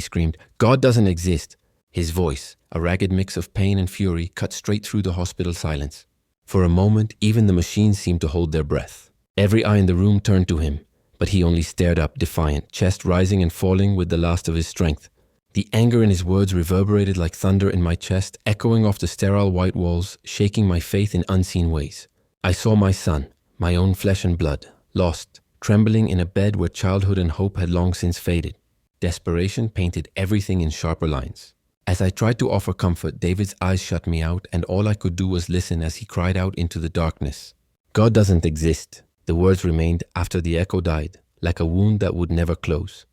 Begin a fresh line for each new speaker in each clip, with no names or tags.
he screamed, "God doesn't exist!" His voice, a ragged mix of pain and fury, cut straight through the hospital silence. For a moment, even the machines seemed to hold their breath. Every eye in the room turned to him, but he only stared up, defiant, chest rising and falling with the last of his strength. The anger in his words reverberated like thunder in my chest, echoing off the sterile white walls, shaking my faith in unseen ways. I saw my son, my own flesh and blood, lost, trembling in a bed where childhood and hope had long since faded. Desperation painted everything in sharper lines. As I tried to offer comfort, David's eyes shut me out, and all I could do was listen as he cried out into the darkness. "God doesn't exist." The words remained after the echo died, like a wound that would never close.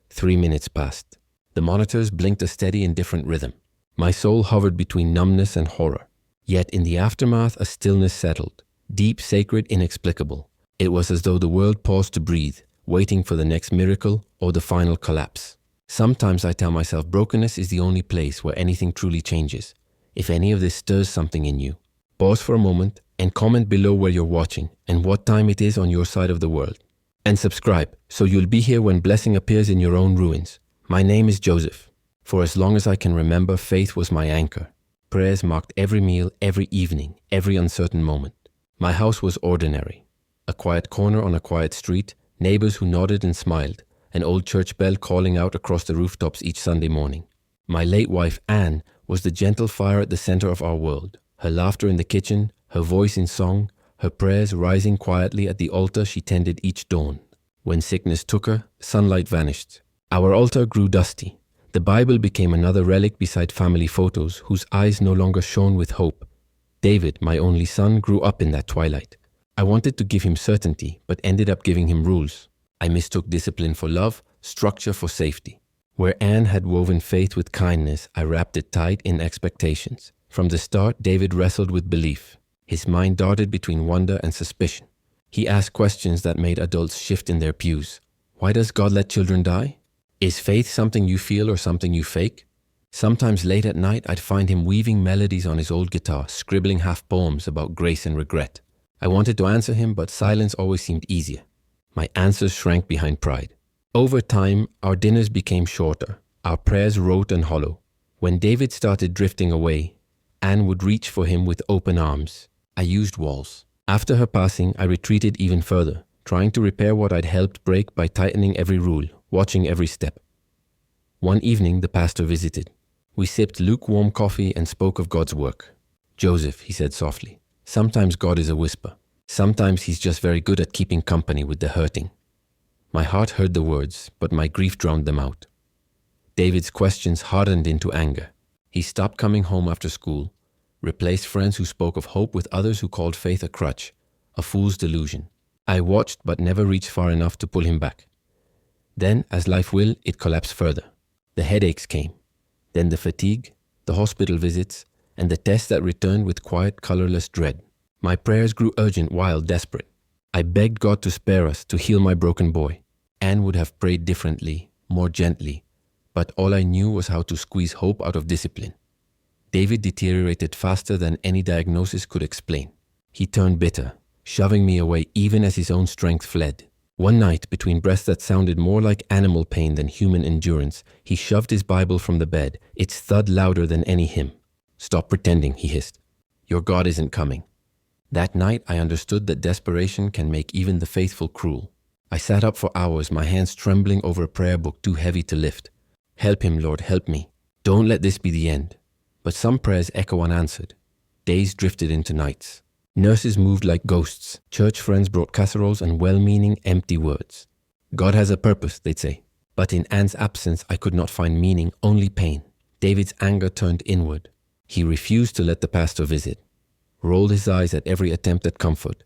3 minutes passed. The monitors blinked a steady, indifferent rhythm. My soul hovered between numbness and horror. Yet in the aftermath, a stillness settled. Deep, sacred, inexplicable. It was as though the world paused to breathe, waiting for the next miracle or the final collapse. Sometimes I tell myself brokenness is the only place where anything truly changes. If any of this stirs something in you, pause for a moment and comment below where you're watching and what time it is on your side of the world. And subscribe, so you'll be here when blessing appears in your own ruins. My name is Joseph. For as long as I can remember, faith was my anchor. Prayers marked every meal, every evening, every uncertain moment. My house was ordinary. A quiet corner on a quiet street, neighbors who nodded and smiled, an old church bell calling out across the rooftops each Sunday morning. My late wife, Anne, was the gentle fire at the center of our world. Her laughter in the kitchen, her voice in song, her prayers rising quietly at the altar she tended each dawn. When sickness took her, sunlight vanished. Our altar grew dusty. The Bible became another relic beside family photos whose eyes no longer shone with hope. David, my only son, grew up in that twilight. I wanted to give him certainty, but ended up giving him rules. I mistook discipline for love, structure for safety. Where Anne had woven faith with kindness, I wrapped it tight in expectations. From the start, David wrestled with belief. His mind darted between wonder and suspicion. He asked questions that made adults shift in their pews. Why does God let children die? Is faith something you feel or something you fake? Sometimes late at night, I'd find him weaving melodies on his old guitar, scribbling half poems about grace and regret. I wanted to answer him, but silence always seemed easier. My answers shrank behind pride. Over time, our dinners became shorter, our prayers rote and hollow. When David started drifting away, Anne would reach for him with open arms. I used walls. After her passing, I retreated even further, trying to repair what I'd helped break by tightening every rule, watching every step. One evening, the pastor visited. We sipped lukewarm coffee and spoke of God's work. "Joseph," he said softly, "sometimes God is a whisper. Sometimes he's just very good at keeping company with the hurting." My heart heard the words, but my grief drowned them out. David's questions hardened into anger. He stopped coming home after school, replaced friends who spoke of hope with others who called faith a crutch, a fool's delusion. I watched but never reached far enough to pull him back. Then, as life will, it collapsed further. The headaches came, then the fatigue, the hospital visits, and the tests that returned with quiet, colorless dread. My prayers grew urgent while desperate. I begged God to spare us, to heal my broken boy. Anne would have prayed differently, more gently, but all I knew was how to squeeze hope out of discipline. David deteriorated faster than any diagnosis could explain. He turned bitter, shoving me away even as his own strength fled. One night, between breaths that sounded more like animal pain than human endurance, he shoved his Bible from the bed, its thud louder than any hymn. "Stop pretending," he hissed. "Your God isn't coming." That night, I understood that desperation can make even the faithful cruel. I sat up for hours, my hands trembling over a prayer book too heavy to lift. "Help him, Lord, help me. Don't let this be the end." But some prayers echo unanswered. Days drifted into nights. Nurses moved like ghosts. Church friends brought casseroles and well-meaning, empty words. "God has a purpose," they'd say. But in Anne's absence, I could not find meaning, only pain. David's anger turned inward. He refused to let the pastor visit, rolled his eyes at every attempt at comfort,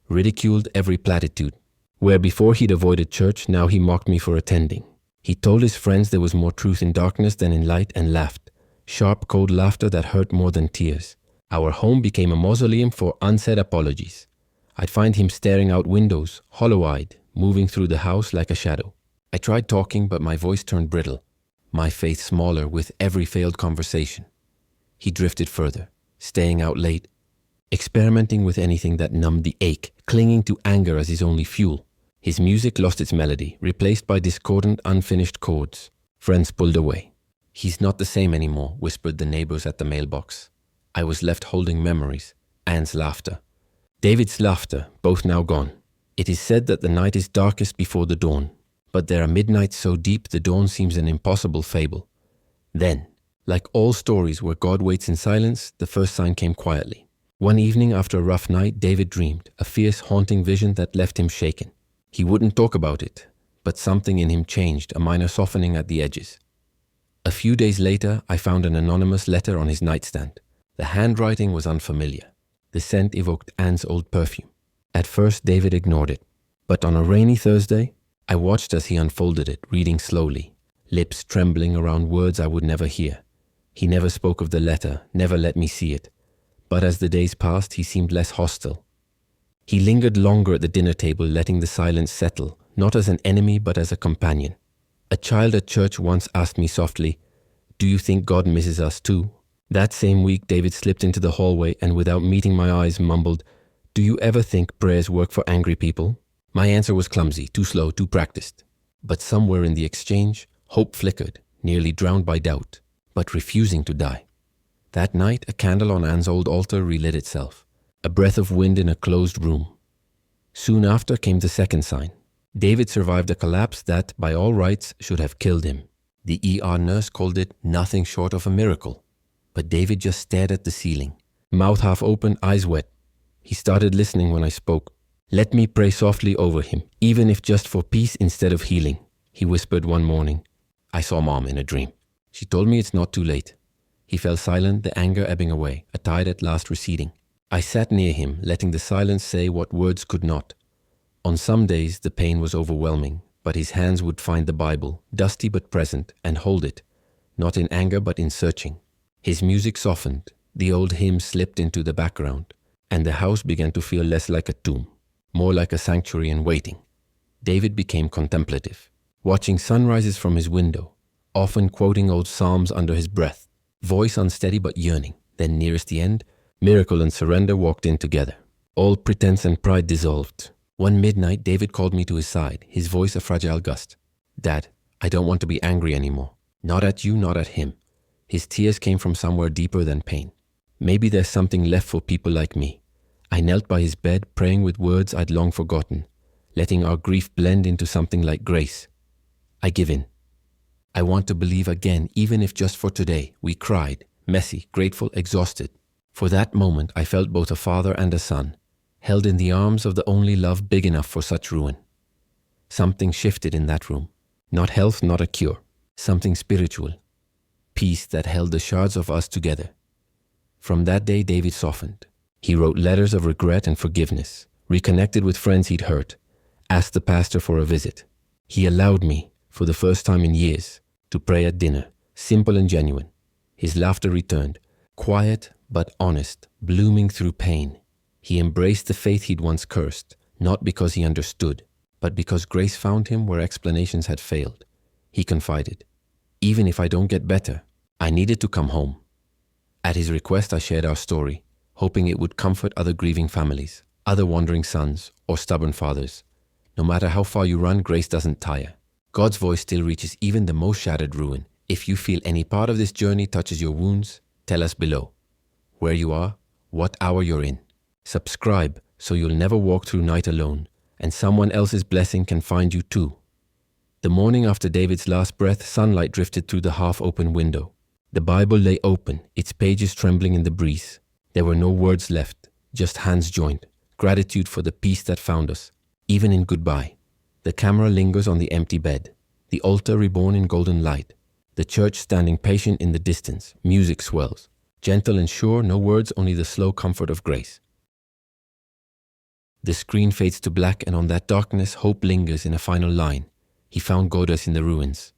ridiculed every platitude. Where before he'd avoided church, now he mocked me for attending. He told his friends there was more truth in darkness than in light and laughed. Sharp, cold laughter that hurt more than tears. Our home became a mausoleum for unsaid apologies. I'd find him staring out windows, hollow-eyed, moving through the house like a shadow. I tried talking, but my voice turned brittle, my faith smaller with every failed conversation. He drifted further, staying out late, experimenting with anything that numbed the ache, clinging to anger as his only fuel. His music lost its melody, replaced by discordant, unfinished chords. Friends pulled away. "He's not the same anymore," whispered the neighbors at the mailbox. I was left holding memories, Anne's laughter, David's laughter, both now gone. It is said that the night is darkest before the dawn, but there are midnights so deep the dawn seems an impossible fable. Then, like all stories where God waits in silence, the first sign came quietly. One evening after a rough night, David dreamed, a fierce, haunting vision that left him shaken. He wouldn't talk about it, but something in him changed, a minor softening at the edges. A few days later, I found an anonymous letter on his nightstand. The handwriting was unfamiliar. The scent evoked Anne's old perfume. At first, David ignored it. But on a rainy Thursday, I watched as he unfolded it, reading slowly, lips trembling around words I would never hear. He never spoke of the letter, never let me see it. But as the days passed, he seemed less hostile. He lingered longer at the dinner table, letting the silence settle, not as an enemy, but as a companion. A child at church once asked me softly, "Do you think God misses us too?" That same week, David slipped into the hallway and without meeting my eyes mumbled, "Do you ever think prayers work for angry people?" My answer was clumsy, too slow, too practiced. But somewhere in the exchange, hope flickered, nearly drowned by doubt, but refusing to die. That night, a candle on Anne's old altar relit itself, a breath of wind in a closed room. Soon after came the second sign. David survived a collapse that, by all rights, should have killed him. The ER nurse called it nothing short of a miracle. But David just stared at the ceiling, mouth half open, eyes wet. He started listening when I spoke. "Let me pray softly over him, even if just for peace instead of healing," he whispered one morning. I saw Mom in a dream. She told me it's not too late. He fell silent, the anger ebbing away, a tide at last receding. I sat near him, letting the silence say what words could not. On some days, the pain was overwhelming, but his hands would find the Bible, dusty but present, and hold it, not in anger but in searching. His music softened, the old hymn slipped into the background, and the house began to feel less like a tomb, more like a sanctuary in waiting. David became contemplative, watching sunrises from his window, often quoting old psalms under his breath, voice unsteady but yearning. Then nearest the end, miracle and surrender walked in together. All pretense and pride dissolved. One midnight, David called me to his side, his voice a fragile gust. "Dad, I don't want to be angry anymore. Not at you, not at him." His tears came from somewhere deeper than pain. "Maybe there's something left for people like me." I knelt by his bed, praying with words I'd long forgotten, letting our grief blend into something like grace. "I give in. I want to believe again, even if just for today." We cried, messy, grateful, exhausted. For that moment, I felt both a father and a son, held in the arms of the only love big enough for such ruin. Something shifted in that room. Not health, not a cure. Something spiritual. Peace that held the shards of us together. From that day, David softened. He wrote letters of regret and forgiveness, reconnected with friends he'd hurt, asked the pastor for a visit. He allowed me, for the first time in years, to pray at dinner, simple and genuine. His laughter returned, quiet but honest, blooming through pain. He embraced the faith he'd once cursed, not because he understood, but because grace found him where explanations had failed. He confided, "Even if I don't get better, I needed to come home." At his request, I shared our story, hoping it would comfort other grieving families, other wandering sons, or stubborn fathers. No matter how far you run, grace doesn't tire. God's voice still reaches even the most shattered ruin. If you feel any part of this journey touches your wounds, tell us below where you are, what hour you're in. Subscribe so you'll never walk through night alone, and someone else's blessing can find you too. The morning after David's last breath, sunlight drifted through the half-open window. The Bible lay open, its pages trembling in the breeze. There were no words left, just hands joined, gratitude for the peace that found us, even in goodbye. The camera lingers on the empty bed, the altar reborn in golden light, the church standing patient in the distance, music swells. Gentle and sure, no words, only the slow comfort of grace. The screen fades to black, and on that darkness, hope lingers in a final line. He found goddess in the ruins.